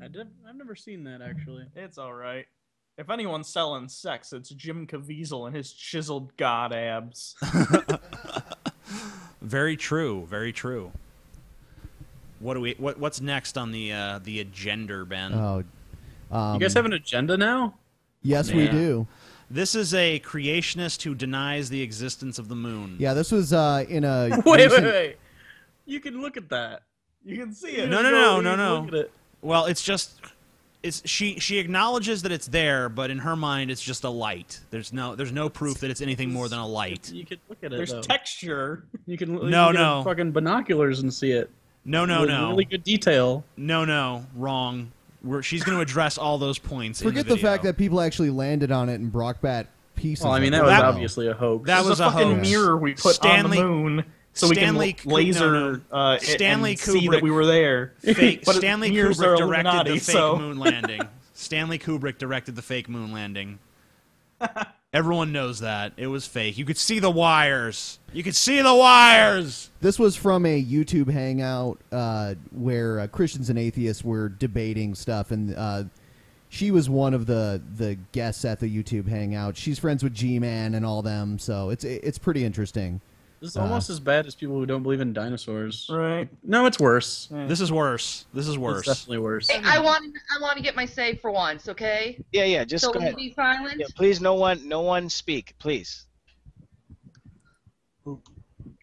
I've never seen that, actually. It's all right. If anyone's selling sex, it's Jim Caviezel and his chiseled god abs. Very true. Very true. What's next on the agenda, Ben? You guys have an agenda now? Yes, we do. This is a creationist who denies the existence of the moon. Yeah, this was in a... Wait. You can look at that. You can see it. No. Look at it. Well, she acknowledges that it's there, but in her mind, it's just a light. There's no proof that it's anything more than a light. You can look at it. There's texture. You can No. get fucking binoculars and see it. No. Really good detail. No. Wrong. She's going to address all those points. Forget the fact that people actually landed on it and brought back pieces. Well, I mean, that was obviously a hoax. That was a fucking mirror we put on the moon. So Stanley, we can laser Stanley and Kubrick, see that we were there. Stanley Kubrick directed the fake so. moon landing. Stanley Kubrick directed the fake moon landing. Everyone knows that. It was fake. You could see the wires. This was from a YouTube hangout where Christians and atheists were debating stuff, and she was one of the guests at the YouTube hangout. She's friends with G-Man and all them, so it's pretty interesting. This is almost as bad as people who don't believe in dinosaurs. Right. No, it's worse. This is worse. It's definitely worse. Hey, I want to get my say for once, okay? Yeah. Just go ahead. Be silent. Yeah, please, no one speak, please.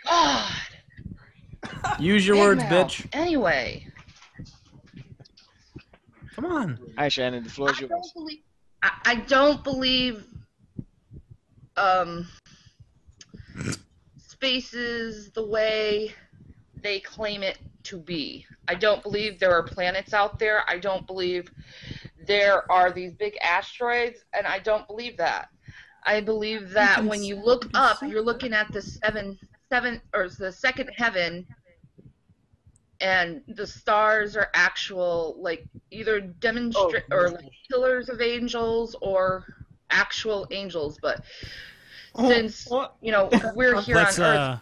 God. Use your words, bitch. Anyway. Come on. Hi, Shannon. The floor is yours. I don't believe space is the way they claim it to be. I don't believe there are planets out there. I don't believe there are these big asteroids, and I don't believe that. I believe that when you look up, you're looking at the the second heaven, and the stars are actual, like, either or like pillars of angels or actual angels. But since we're here on Earth,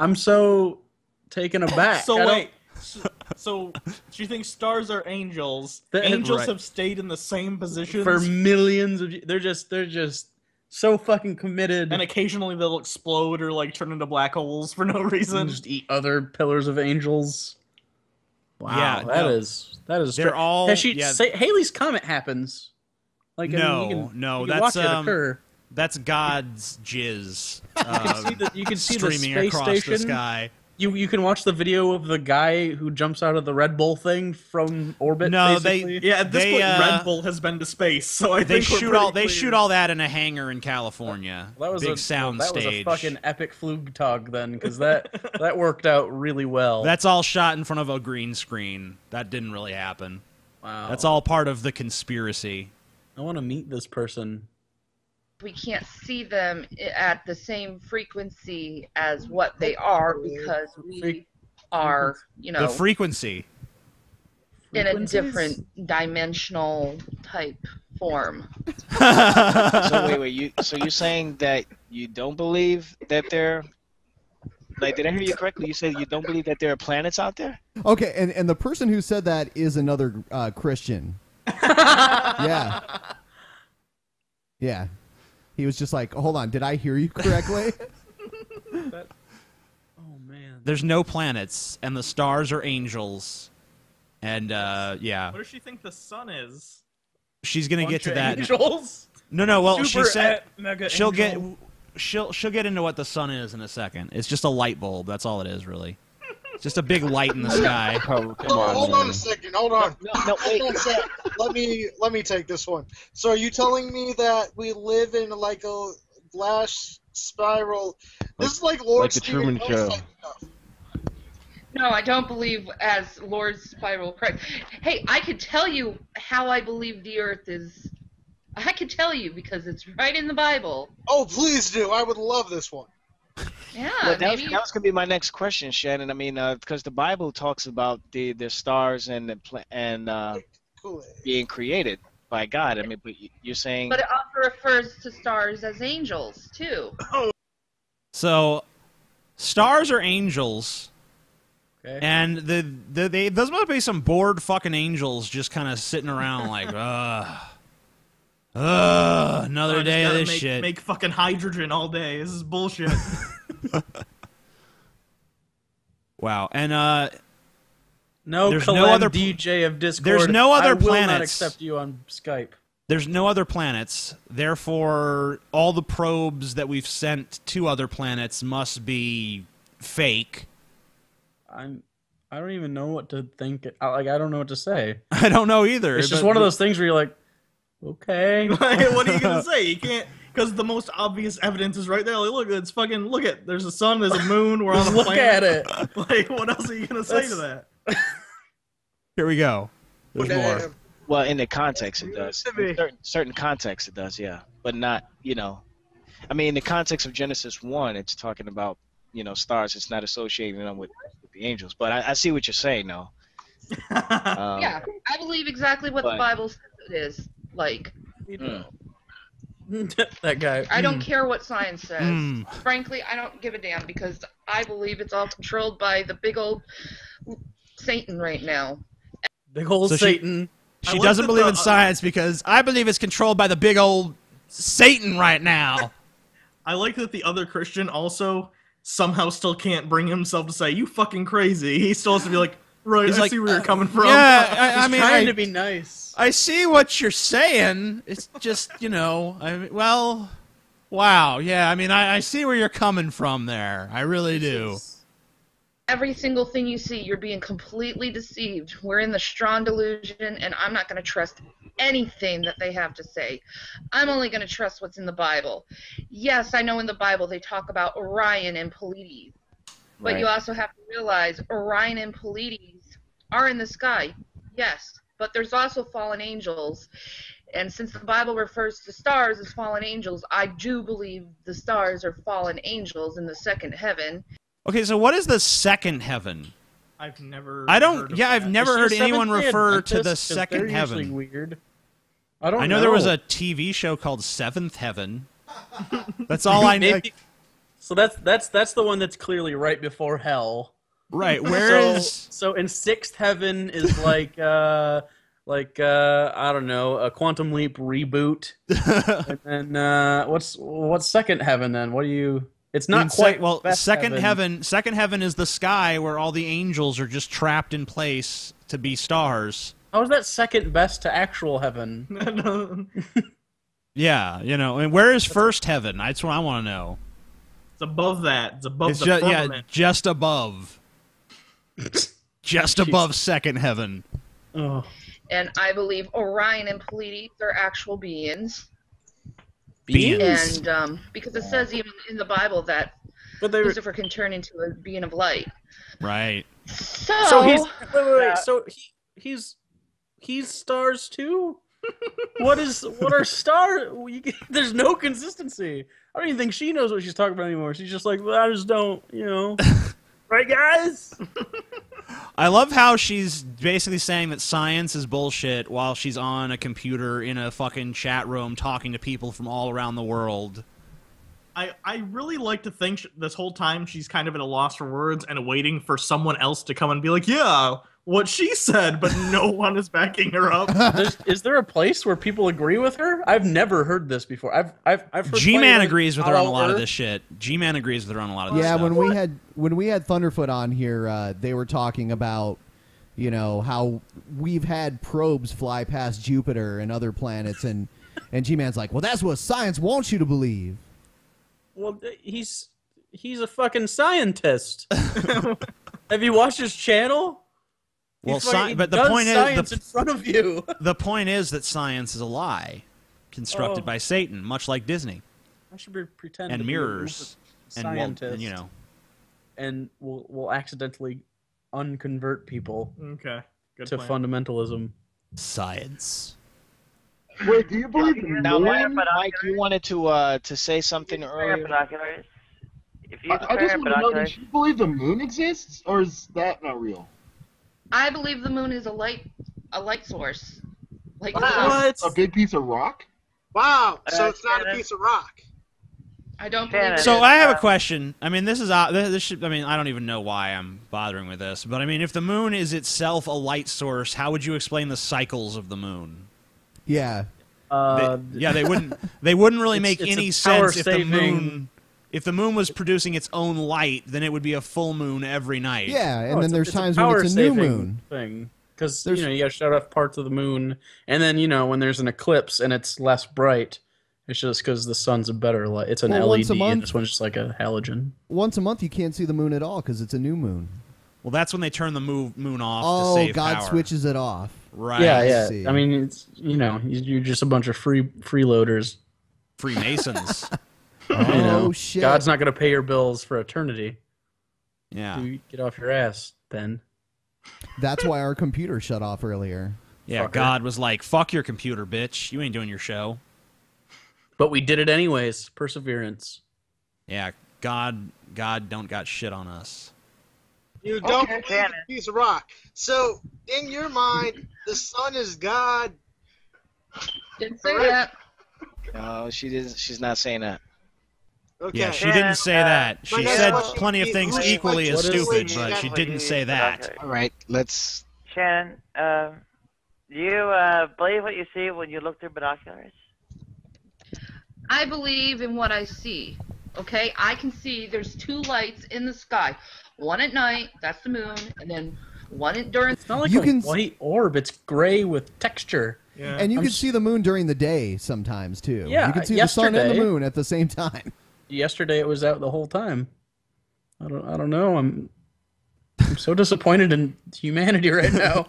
I'm so taken aback. So wait. So she thinks stars are angels. Angels have stayed in the same positions for millions of years. They're just so fucking committed. And occasionally they'll explode or like turn into black holes for no reason. And just eat other pillars of angels. Wow, yeah, that is. They're all. Haley's Comet happens. Like that's that's God's jizz. You can see streaming the space across station. the sky. You can watch the video of the guy who jumps out of the Red Bull thing from orbit. No, basically. At this point, Red Bull has been to space, so I think they shoot all that in a hangar in California. That was big sound that stage. was a fucking epic Flugtag then, because that worked out really well. That's all shot in front of a green screen. That didn't really happen. Wow. That's all part of the conspiracy. I want to meet this person. we can't see them at the same frequency as what they are because we are, you know, the frequency in a different dimensional type form. So wait, so you're saying that you don't believe that there, like, did I hear you correctly? You said you don't believe that there are planets out there? Okay, and the person who said that is another Christian. Yeah. Yeah. He was just like, hold on, did I hear you correctly? Oh, man. There's no planets, and the stars are angels. And, yeah. What does she think the sun is? She's gonna get to that. Angels? No. Well, she Super said mega she'll angel. she'll get into what the sun is in a second. It's just a light bulb. That's all it is, really. It's just a big light in the sky. Hold on a second. Hold on. No, wait. Let me take this one. So, are you telling me that we live in like a glass spiral? This is like Lord like the Truman Show. No, I don't believe as Lord's spiral. Hey, I could tell you how I believe the Earth is. I could tell you because it's right in the Bible. Oh, please do. I would love this one. Yeah, Well, that was maybe. going to be my next question, Shannon. I mean, because the Bible talks about the stars and being created by God. I mean, but you're saying. But it also refers to stars as angels too. So, stars are angels, Okay. And those must be some bored fucking angels just kind of sitting around like, another day of this shit. Make fucking hydrogen all day. This is bullshit. Wow. And there's no other DJ of Discord. There's no other I will planets. not accept you on Skype. There's no other planets. Therefore, all the probes that we've sent to other planets must be fake. I don't even know what to think. I don't know what to say. I don't know either. It's just one of those things where you're like, okay. What are you gonna say? You can't, because the most obvious evidence is right there. Like, look, it's fucking. Look at. There's a sun. There's a moon. We're on a Look planet. at it. Like, what else are you gonna say to that? Here we go. There's more. Well, in the context, it does. In certain contexts, it does, yeah. But not, I mean, in the context of Genesis 1, it's talking about, stars. It's not associating them with the angels. But I see what you're saying, though. Yeah, I believe exactly what the Bible says it is. Like, that guy. I don't care what science says. Frankly, I don't give a damn because I believe it's all controlled by the big old Satan right now. Big old Satan. She doesn't believe in science because I believe it's controlled by the big old Satan right now. I like that the other Christian also somehow still can't bring himself to say, you fucking crazy. He still has to be like, right, I see where you're coming from. Yeah, I mean, trying to be nice. I see what you're saying. It's just, wow. Yeah, I mean, I see where you're coming from there. I really do. Every single thing you see, you're being completely deceived. We're in the strong delusion, and I'm not going to trust anything that they have to say. I'm only going to trust what's in the Bible. Yes, I know in the Bible they talk about Orion and Pleiades, but you also have to realize Orion and Pleiades are in the sky, yes, but there's also fallen angels. And since the Bible refers to stars as fallen angels, I do believe the stars are fallen angels in the second heaven. Okay, so what is the second heaven? I've never. I've never heard anyone refer to the second heaven. Weird. I don't. I know there was a TV show called Seventh Heaven. That's all I know. So that's the one that's clearly right before hell. Right. Where so in Sixth Heaven is like I don't know, a Quantum Leap reboot. And then what's Second Heaven then? What do you? It's not quite second heaven. Second heaven is the sky where all the angels are just trapped in place to be stars. How is that second best to actual heaven? Yeah, and where is first heaven? That's what I want to know. It's above that. It's above the firmament. Yeah, just above. Just above second heaven. Oh. And I believe Orion and Pleiades are actual beings. Beings? And because it says even in the Bible that Lucifer can turn into a being of light. Right. So he's wait. So he's stars too. What are stars? There's no consistency. I don't even think she knows what she's talking about anymore. She's just like, well, I just don't, Right, guys? I love how she's basically saying that science is bullshit while she's on a computer in a fucking chat room talking to people from all around the world. I really like to think this whole time she's kind of at a loss for words and waiting for someone else to come and be like, yeah, what she said, but no one is backing her up. Is there a place where people agree with her? I've never heard this before. I've heard G-Man agrees with her on a lot of this shit. G-Man agrees with her on a lot of this stuff. Yeah, when we had Thunderfoot on here, they were talking about, how we've had probes fly past Jupiter and other planets, and G-Man's like, well, that's what science wants you to believe. Well, he's a fucking scientist. Have you watched his channel? Well, but the point is, in front of you. The point is that science is a lie, constructed by Satan, much like Disney. I should be pretending. And mirrors, scientist, and will accidentally unconvert people. Okay, good to plan. fundamentalism. Science. Wait, do you believe in now, Mike, you wanted to say something earlier? If you I just want to know, do you believe the moon exists, or is that not real? I believe the moon is a light source. Like what? A big piece of rock? Wow, so it's not a piece of rock. I don't believe it So is. I have a question. I mean, this is this should. I mean, I don't even know why I'm bothering with this, but I mean, if the moon is itself a light source, how would you explain the cycles of the moon? Yeah. They wouldn't. They wouldn't really make it's any a sense if the power-saving- moon. If the moon was producing its own light, then it would be a full moon every night. Yeah, and then it's there's it's times when it's a new power-saving moon. thing. Because, you got to shut off parts of the moon. And then, when there's an eclipse and it's less bright, it's just because the sun's a better light. It's an once a LED, month- and this one's just like a halogen. Once a month, you can't see the moon at all because it's a new moon. Well, that's when they turn the moon off to Oh, save God power. switches it off. Right. Yeah. see. I mean, it's you're just a bunch of freeloaders. Freemasons. Oh, shit. God's not going to pay your bills for eternity. Yeah. You get off your ass, then. That's why our computer shut off earlier. Yeah, Fucker. God was like, fuck your computer, bitch. You ain't doing your show. But we did it anyways. Perseverance. Yeah, God don't got shit on us. You don't Okay. believe a piece of rock. So, in your mind, the sun is God. Didn't say that. No, she's not saying that. Okay. Yeah, she didn't say that. my She next said question plenty of is, things what is equally as what is stupid, the but she example didn't say that. All right, let's. Shannon, do you believe what you see when you look through binoculars? I believe in what I see. Okay, I can see there's two lights in the sky. One at night, that's the moon, and then one during. It's not like You a can- white orb. It's gray with texture. Yeah. And you I'm can s- see the moon during the day sometimes, too. Yeah, you can see the sun and the yesterday- moon at the same time. Yesterday it was out the whole time. I don't know. I'm so disappointed in humanity right now.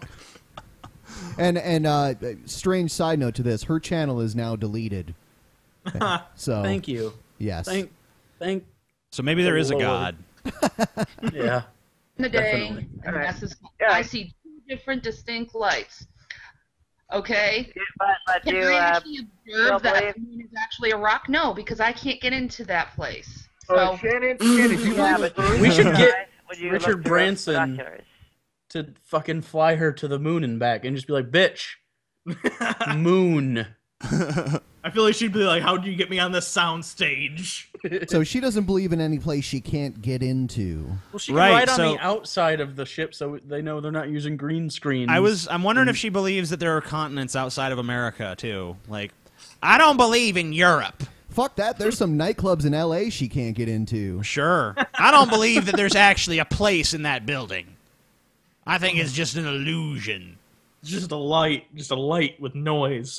And strange side note to this, her channel is now deleted. So Thank you. yes. Thank. So maybe there is a Lord. God. Yeah. the day, Definitely. and Alright. that's the sky. Yeah. I see two different distinct lights. Okay. But Can you, I actually observe don't that believe- the moon is actually a rock? No, because I can't get into that place. Oh, So Shannon, do you yeah, believe but We should get when you Richard look through Branson. binoculars. to fucking fly her to the moon and back and just be like, bitch, moon. I feel like she'd be like, "How do you get me on this sound stage?" So she doesn't believe in any place she can't get into. Well, she can Right, ride on so- the outside of the ship so they know they're not using green screens. I'm wondering if she believes that there are continents outside of America too. Like, I don't believe in Europe. Fuck that. There's some nightclubs in L.A. she can't get into. Sure. I don't believe that there's actually a place in that building. I think it's just an illusion. It's just a light with noise.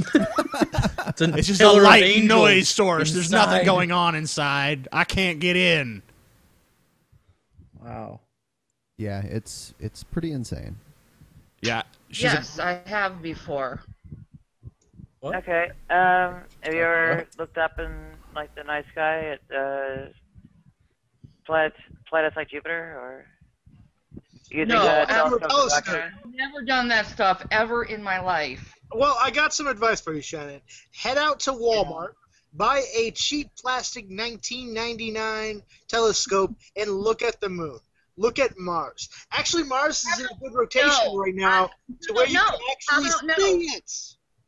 It's just a pillar of light angels noise source. There's nothing inside. going on inside. I can't get in. Wow. Yeah, it's pretty insane. Yeah. She's yes, I have before. What? Okay. Have you ever looked up in like the night sky at planets like Jupiter, or you think No, that I also have a telescope. binoculars? Never done that stuff ever in my life. Well, I got some advice for you, Shannon. Head out to Walmart, buy a cheap plastic 1999 telescope, and look at the moon. Look at Mars. Actually, Mars is in a good rotation No. right now to where you No. can actually How about see it.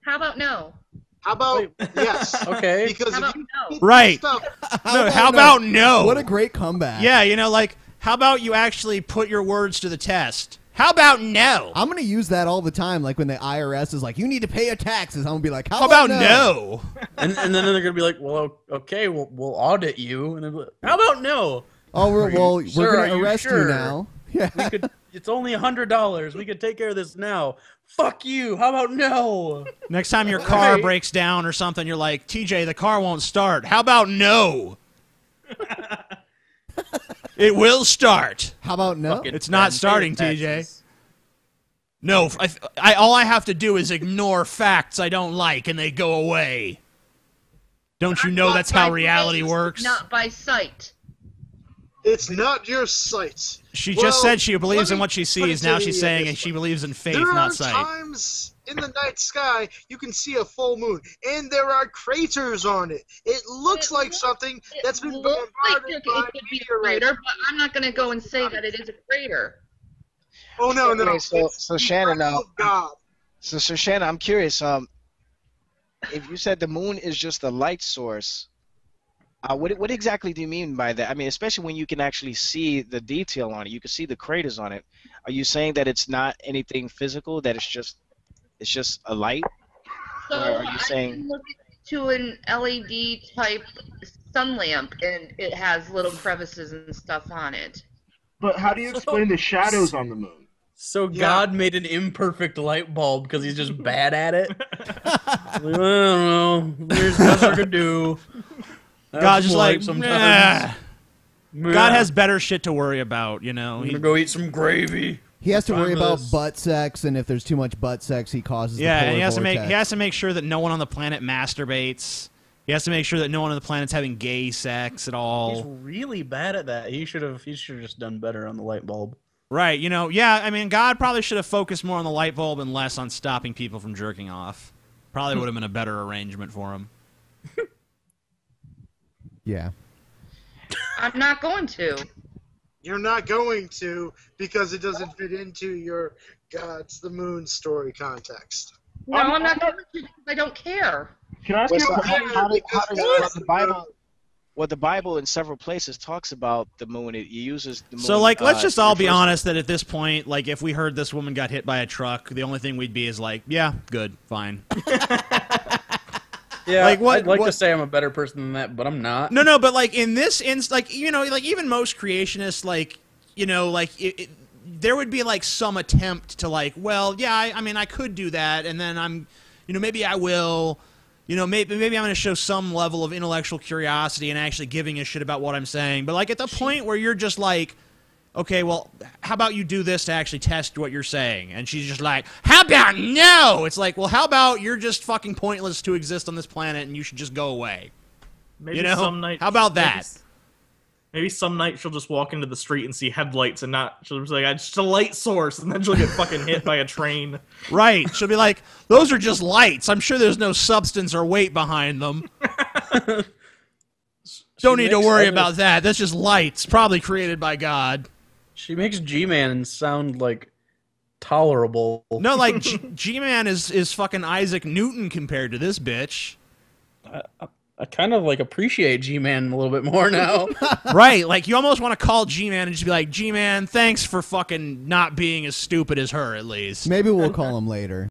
How about no? How about yes? Okay. Because How if about you no? see Right. stuff, No, how about no? What a great comeback. Yeah, like, how about you actually put your words to the test? How about no? I'm going to use that all the time. Like when the IRS is like, you need to pay your taxes. I'm going to be like, How about no? and then they're gonna be like, well, okay, we'll audit you. And then be like, how about no? Oh, Are you- sir, we're going are to you arrest sure? you now. Yeah. We could. It's only $100. We could take care of this now. Fuck you. How about no? Next time your car Right. breaks down or something, you're like, TJ, the car won't start. How about no? It will start. How about no? Fucking It's not pay starting, taxes. TJ. No, all I have to do is ignore facts I don't like, and they go away. Don't you know Not that's how by reality face, works? Not by sight. it's not your sight. She Well, just said she believes let in me what she put it sees. to Now you she's this saying way. she believes in faith, There are not sight. times in the night sky you can see a full moon, and there are craters on it. It looks It like looks- something that's been It looks like bombarded it by could be a meteorites. crater, but I'm not going to go and say that it is a crater. Oh no, no! Okay, so It's the Shannon, breath of God. So Shannon, I'm curious. If you said the moon is just a light source, What exactly do you mean by that? I mean, especially when you can actually see the detail on it, you can see the craters on it. Are you saying that it's not anything physical? That it's just a light? So Or are you I saying? can look to an LED type sun lamp, and it has little crevices and stuff on it. But how do you explain the shadows on the moon? So God made an imperfect light bulb because he's just bad at it. I don't know. There's nothing I could do. God's just like, sometimes. God has better shit to worry about, you know. I'm gonna go eat some gravy. He has to worry about butt sex, and if there's too much butt sex, he causes. Yeah, the and vortex. he has to make sure that no one on the planet masturbates. He has to make sure that no one on the planet's having gay sex at all. He's really bad at that. He should have just done better on the light bulb. Right, you know, yeah, I mean, God probably should have focused more on the light bulb and less on stopping people from jerking off. Probably would have been a better arrangement for him. Yeah. I'm not going to. You're not going to because it doesn't fit into your God's the Moon story context. No, I'm not going to because I don't care. Can I ask you a question? Well, the Bible in several places talks about the moon. It uses the moon. So, like, let's just all be honest that at this point, like, if we heard this woman got hit by a truck, the only thing we'd be is like, yeah, good, fine. Yeah, like, what, I'd like to say I'm a better person than that, but I'm not. No, but like in this like, you know, like even most creationists, like, you know, like there would be like some attempt to like, well, yeah, I mean, I could do that, and then I'm, you know, maybe I will. You know, maybe I'm going to show some level of intellectual curiosity and actually giving a shit about what I'm saying. But, like, at the point where you're just like, okay, well, how about you do this to actually test what you're saying? And she's just like, how about no? It's like, well, how about you're just fucking pointless to exist on this planet and you should just go away? Maybe you know? some night. How about that? Maybe some night she'll just walk into the street and see headlights and not. She'll just be like, it's just a light source, and then she'll get fucking hit by a train. Right. She'll be like, those are just lights. I'm sure there's no substance or weight behind them. Don't need to worry about that. That's just lights, probably created by God. She makes G-Man sound like tolerable. No, like G-Man is fucking Isaac Newton compared to this bitch. I kind of like appreciate G-Man a little bit more now. Right, like you almost want to call G-Man and just be like, G-Man, thanks for fucking not being as stupid as her, at least. Maybe we'll call him later.